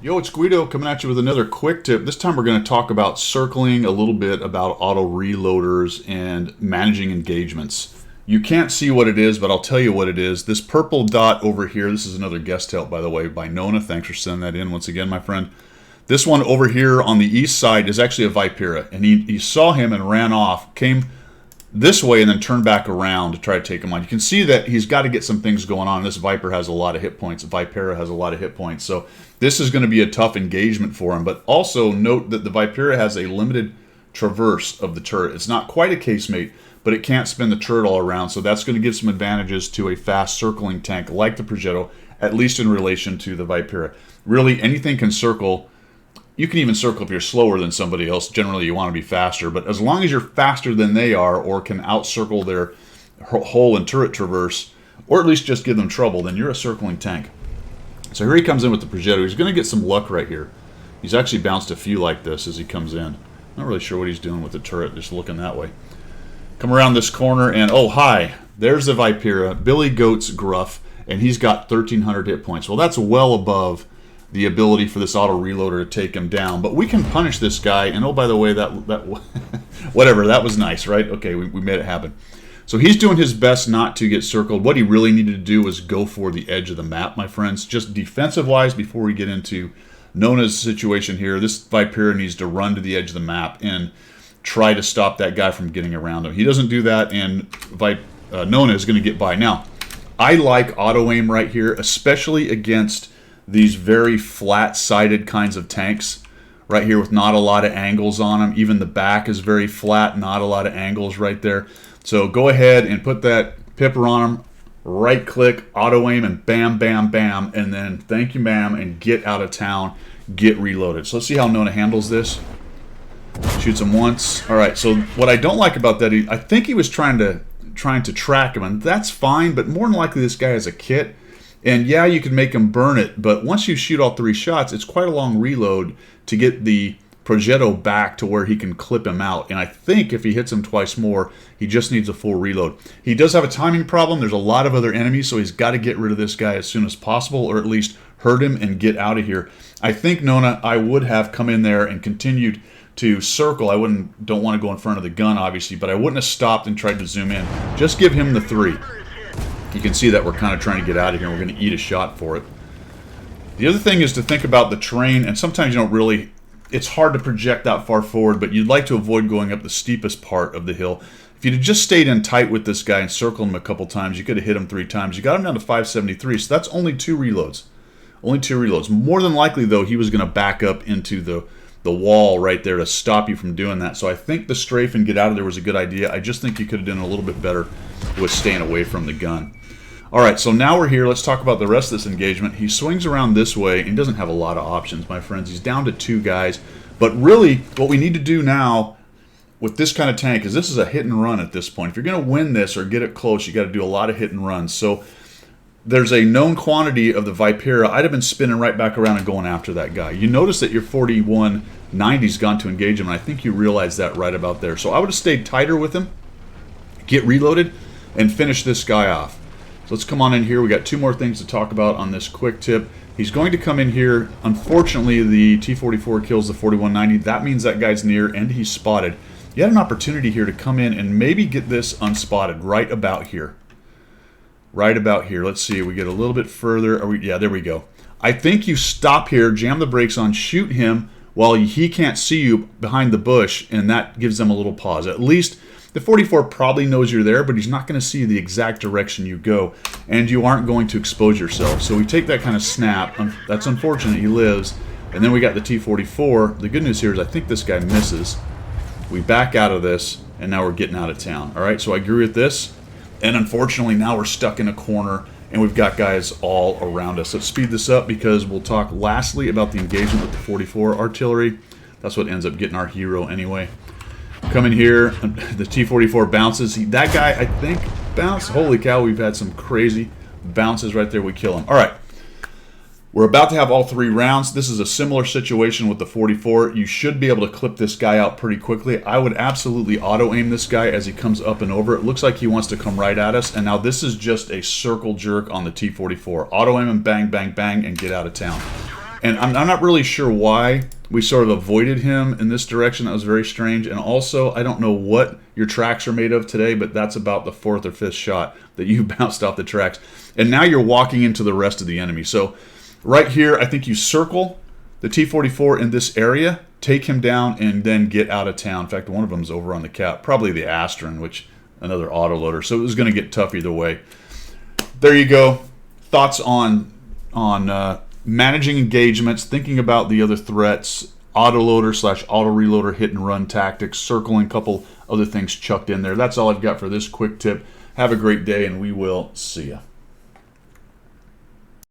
Yo, it's Guido coming at you with another quick tip. This time we're going to talk about circling, a little bit about auto reloaders and managing engagements. You can't see what it is, but I'll tell you what it is. This purple dot over here, this is another guest help, by the way, by Nona. Thanks for sending that in once again, my friend. This one over here on the east side is actually a Vipera, and he saw him and ran off, came this way and then turned back around to try to take him on. You can see that he's got to get some things going on. This Viper has a lot of hit points. Vipera has a lot of hit points. So this is going to be a tough engagement for him. But also note that the Vipera has a limited traverse of the turret. It's not quite a casemate, but it can't spin the turret all around. So that's going to give some advantages to a fast circling tank like the Progetto, at least in relation to the Vipera. Really, anything can circle. You can even circle if you're slower than somebody else. Generally, you want to be faster. But as long as you're faster than they are or can out-circle their hole and turret traverse, or at least just give them trouble, then you're a circling tank. So here he comes in with the Progetto. He's going to get some luck right here. He's actually bounced a few like this as he comes in. Not really sure what he's doing with the turret, just looking that way. Come around this corner, and oh, hi. There's the Vipera, Billy Goat's Gruff, and he's got 1,300 hit points. Well, that's well above the ability for this auto reloader to take him down, but we can punish this guy. And oh, by the way, that whatever, that was nice, right? Okay, we made it happen. So he's doing his best not to get circled. What he really needed to do was go for the edge of the map, my friends. Just defensive wise, before we get into Nona's situation here, this Vipera needs to run to the edge of the map and try to stop that guy from getting around him. He doesn't do that, and Nona is going to get by. Now, I like auto aim right here, especially against these very flat-sided kinds of tanks right here with not a lot of angles on them. Even the back is very flat, not a lot of angles right there. So go ahead and put that pipper on them, right-click, auto-aim, and bam, bam, bam, and then thank you, ma'am, and get out of town, get reloaded. So let's see how Nona handles this. Shoots him once. All right, so what I don't like about that, I think he was trying to track him, and that's fine, but more than likely this guy has a kit. And yeah, you can make him burn it, but once you shoot all 3 shots, it's quite a long reload to get the Progetto back to where he can clip him out. And I think if he hits him twice more, he just needs a full reload. He does have a timing problem. There's a lot of other enemies, so he's got to get rid of this guy as soon as possible, or at least hurt him and get out of here. I think, Nona, I would have come in there and continued to circle. I don't want to go in front of the gun, obviously, but I wouldn't have stopped and tried to zoom in. Just give him the 3. You can see that we're kind of trying to get out of here, and we're going to eat a shot for it. The other thing is to think about the terrain, and sometimes you don't really, it's hard to project that far forward, but you'd like to avoid going up the steepest part of the hill. If you'd have just stayed in tight with this guy and circled him a couple times, you could have hit him 3 times. You got him down to 573, so that's only 2 reloads. Only 2 reloads. More than likely, though, he was going to back up into the wall right there to stop you from doing that. So I think the strafe and get out of there was a good idea. I just think you could have done a little bit better with staying away from the gun. All right, so now we're here. Let's talk about the rest of this engagement. He swings around this way and doesn't have a lot of options, my friends. He's down to 2 guys. But really, what we need to do now with this kind of tank is this is a hit and run at this point. If you're going to win this or get it close, you got to do a lot of hit and runs. So there's a known quantity of the Vipera. I'd have been spinning right back around and going after that guy. You notice that your 4190's gone to engage him, and I think you realize that right about there. So I would have stayed tighter with him, get reloaded, and finish this guy off. So let's come on in here. We got 2 more things to talk about on this quick tip. He's going to come in here. Unfortunately, the T-44 kills the 4190. That means that guy's near and he's spotted. You had an opportunity here to come in and maybe get this unspotted right about here. Right about here. Let's see. We get a little bit further. Yeah, there we go. I think you stop here, jam the brakes on, shoot him while he can't see you behind the bush, and that gives them a little pause. At least the 44 probably knows you're there, but he's not going to see the exact direction you go, and you aren't going to expose yourself. So we take that kind of snap. That's unfortunate. He lives. And then we got the T-44. The good news here is I think this guy misses. We back out of this, and now we're getting out of town. All right, so I agree with this. And unfortunately, now we're stuck in a corner, and we've got guys all around us. Let's speed this up because we'll talk lastly about the engagement with the 44 artillery. That's what ends up getting our hero anyway. Come in here, the T-44 bounces. That guy, I think, bounced. Holy cow, we've had some crazy bounces right there. We kill him. All right. We're about to have all 3 rounds. This is a similar situation with the 44. You should be able to clip this guy out pretty quickly. I would absolutely auto-aim this guy as he comes up and over. It looks like he wants to come right at us. And now this is just a circle jerk on the T-44. Auto-aim him, bang, bang, bang, and get out of town. And I'm not really sure why we sort of avoided him in this direction. That was very strange. And also, I don't know what your tracks are made of today, but that's about the 4th or 5th shot that you bounced off the tracks. And now you're walking into the rest of the enemy. So right here, I think you circle the T-44 in this area, take him down, and then get out of town. In fact, one of them is over on the cap, probably the Astron, which another autoloader. So it was going to get tough either way. There you go. Thoughts on managing engagements, thinking about the other threats, autoloader / auto reloader hit and run tactics, circling, a couple other things chucked in there. That's all I've got for this quick tip. Have a great day, and we will see you.